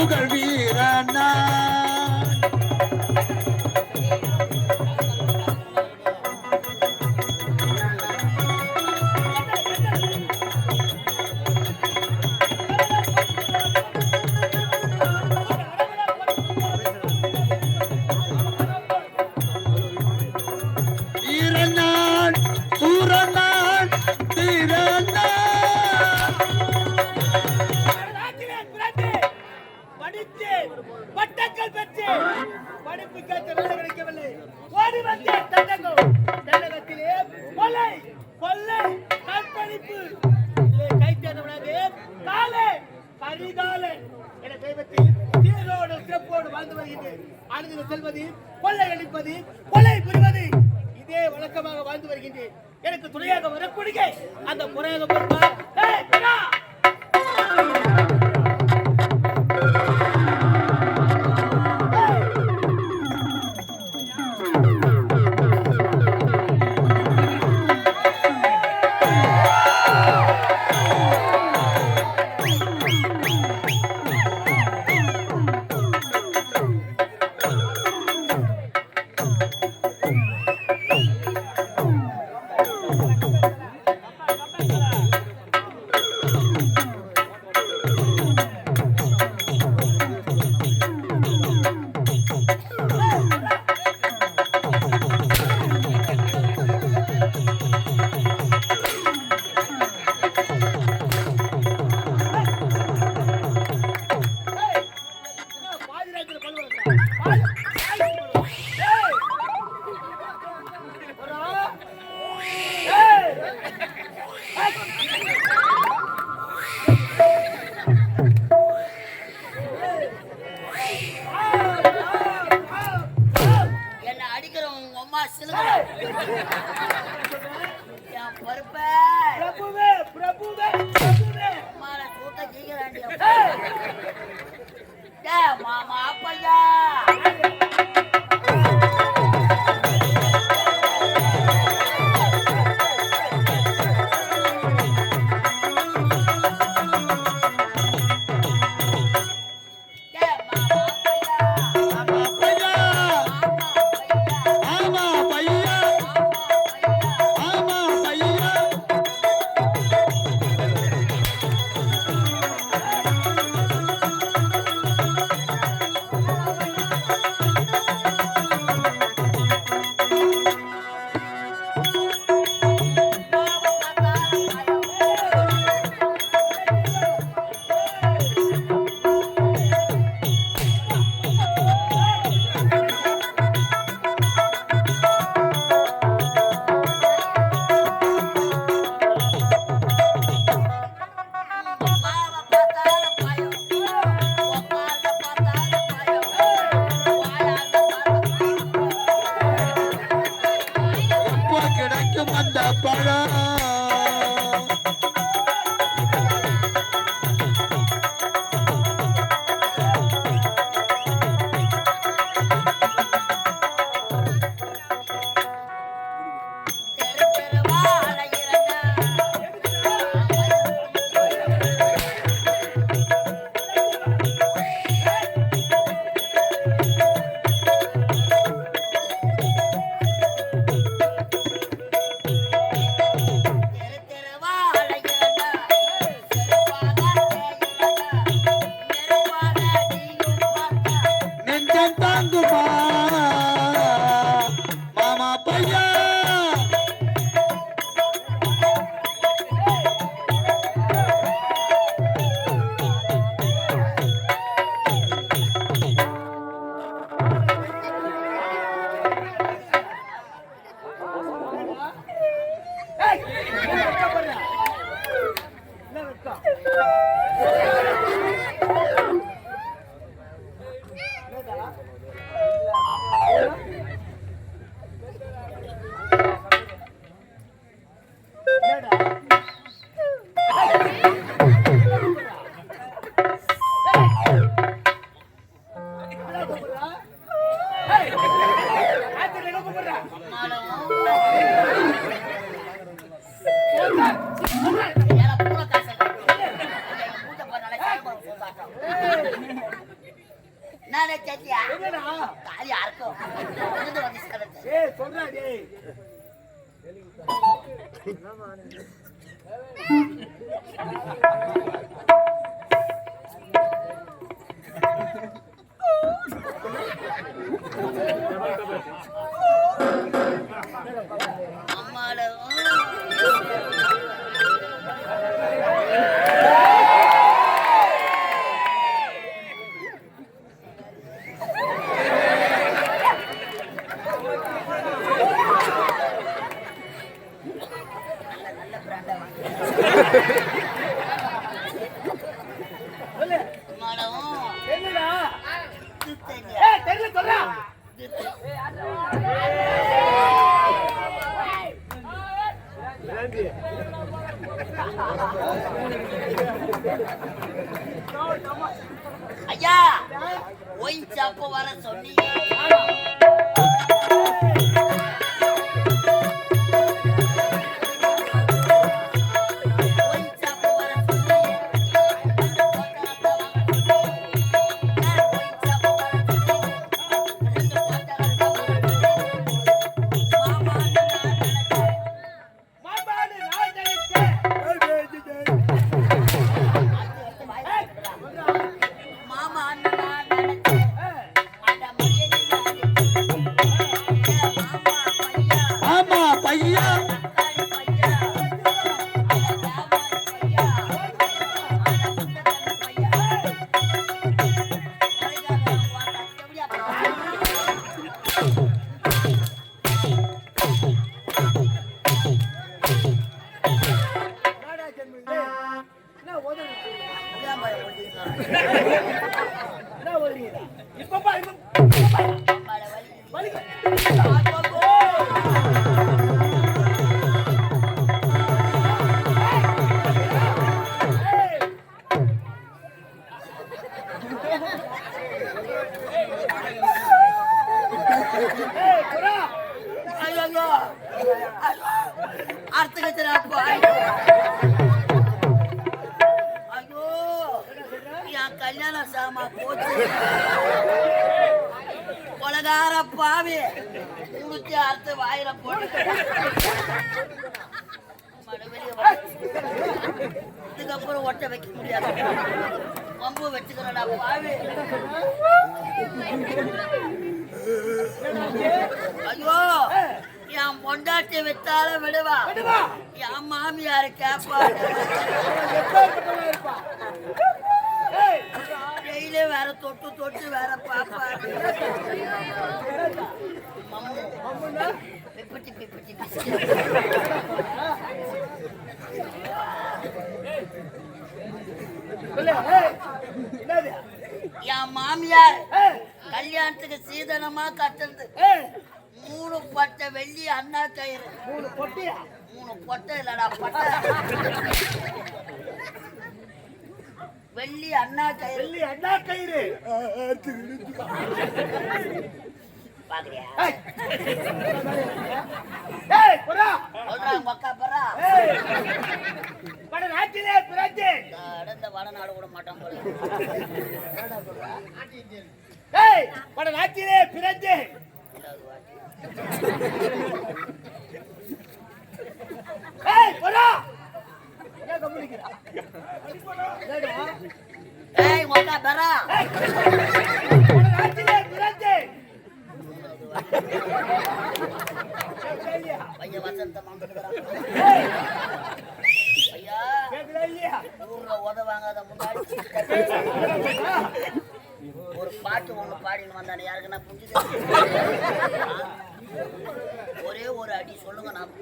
புகழ் வீரனா செல்வது கொள்ளை அடிப்பது கொலை புரிவது இதே வழக்கமாக வாழ்ந்து வருகின்றேன். எனக்கு துணையாக வரக்கூடிய அந்த முறையாக மாமா அப்பையா நானே கேட்டியா என்னடா தாலி யாருக்கும் வந்து வந்து ஏய் சொல்றா டேய் ஐயா ஒய் சாப்ப வர சொன்னீங்க கல்யாண சாமா போச்சு கொலகார பாவி முடிச்சு அறுத்து வாயில போட்டு இதுக்கப்புறம் ஒட்ட வைக்க முடியாது வம்பு வச்சுக்கிறடா பாவி ஐயோ என் பொண்டாட்டி விட்டால விடுவா என் மாமியாரு கேப்பா டெய்லி வேற தொட்டு தொட்டு வேற பாப்பா பிப்பட்டி பிப்பட்டி என் மாமியார் கல்யாணத்துக்கு சீதனமா கட்டுறது 3 பட்டை வெள்ளி அண்ணா கயிறு 3 பொட்டை இல்லடா பட்டை வெள்ளி அண்ணா கயிறு பாக்குறியா வடநாடு கூட மாட்டான் நாட்டிலே பிறந்து பையன் வசந்தமா ஊர்ல உத வாங்காத முன்னாடி ஒரு பாட்டு ஒண்ணு பாடின்னு வந்தானே யாருக்குன்னா புரிஞ்சுது ஒரே ஒரு அடி சொல்லுங்க நான்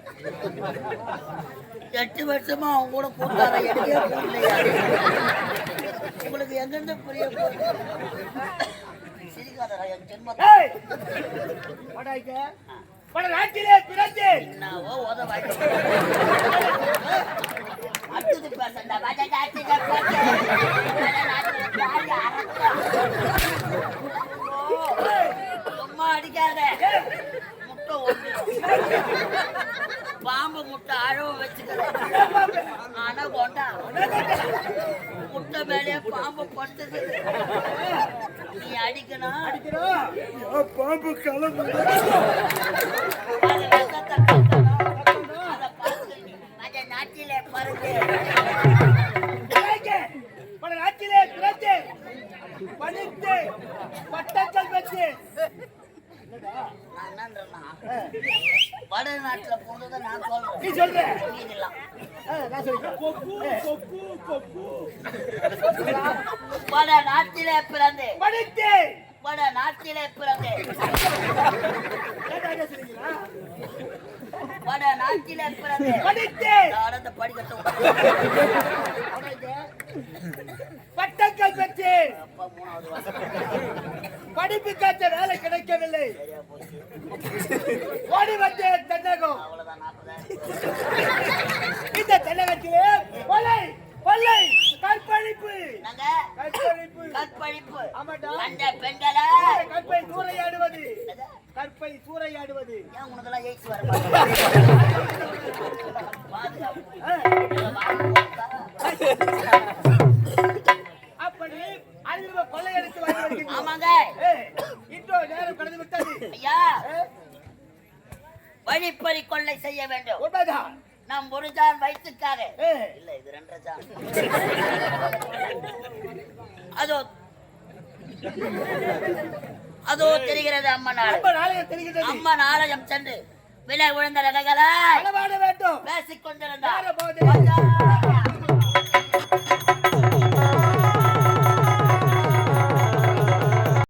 8 வருஷமா அவங்க கூட கூட்டார எனக்கே புரியலையா உங்களுக்கு எங்கிருந்து புரிய போகுது சிரிக்காதடா என் ஜென்மத்தை என்னவோ உத வாங்கி அடுத்தது பேசண்டா சும்மா அடிக்காத முட்டை பாம்பு முட்டை அழவ வச்சுக்கிறேன் ஆனா கொண்டா முட்டை மேலே பாம்பு படுத்தது நீ அடி அடிக்கணும். அடிக்கிறோம். பாம்பு கிளம்பு. அது ரத்தத்தை கட்டணும். அதை பார்த்து அந்த நாட்டிலே பறந்து பல நாட்டிலே பிறந்து படித்து பட்டங்கள் பெற்று நான் என்னன்றேன்னா, வடநாட்டுல போனதை நான் சொல்றேன். நீ சொல்ற நீங்கெல்லாம் நான் சொல்றேன். கொக்கு கொக்கு கொக்கு வடநாட்டிலே பிறந்து படித்து வடநாட்டிலே பிறந்து கேட்டாங்க சொல்றீங்களா? வடநாட்டிலே பிறந்து படித்து நடந்த படிக்கட்டும். பட்டங்கள் பெற்று அப்பா 3வது வருஷம் படிப்பு காத்த வேலை கிடைக்கவில்லை. ஓடி வந்த தென்னகம். அவ்வளவுதான் 40,000. இந்த தென்னகத்திலே கொலை கொள்ளை கற்பழிப்பு நாங்க கற்பழிப்பு கற்பழிப்பு ஆமாடா. அந்த பெண்களை கற்பை சூறையாடுவது கற்பை சூறையாடுவது ஏன் உனக்கெல்லாம் எய்ட்ஸ் வர மாட்டேங்குது? பாதுகாப்பு. அப்படி அறிவு கொள்ளையடித்து வந்து வருகின்றோம். ஆமாங்க இன்றோ நேரம் கடந்து விட்டது. ஐயா, வழிப்பறி கொள்ளை செய்ய வேண்டும். உண்மைதான். நாம் ஒரு ஜான் வயிற்றுக்காக இல்ல, இது 2 ஜான். அதோ அதோ தெரிகிறது அம்மன் ஆலயம். ரொம்ப நாளைக்கு தெரிகிறது. அம்மன் ஆலயம் சென்று விலை உழந்த ரகங்களை அளவாட வேண்டும். பேசிக் கொண்டிருந்தார். யார போது?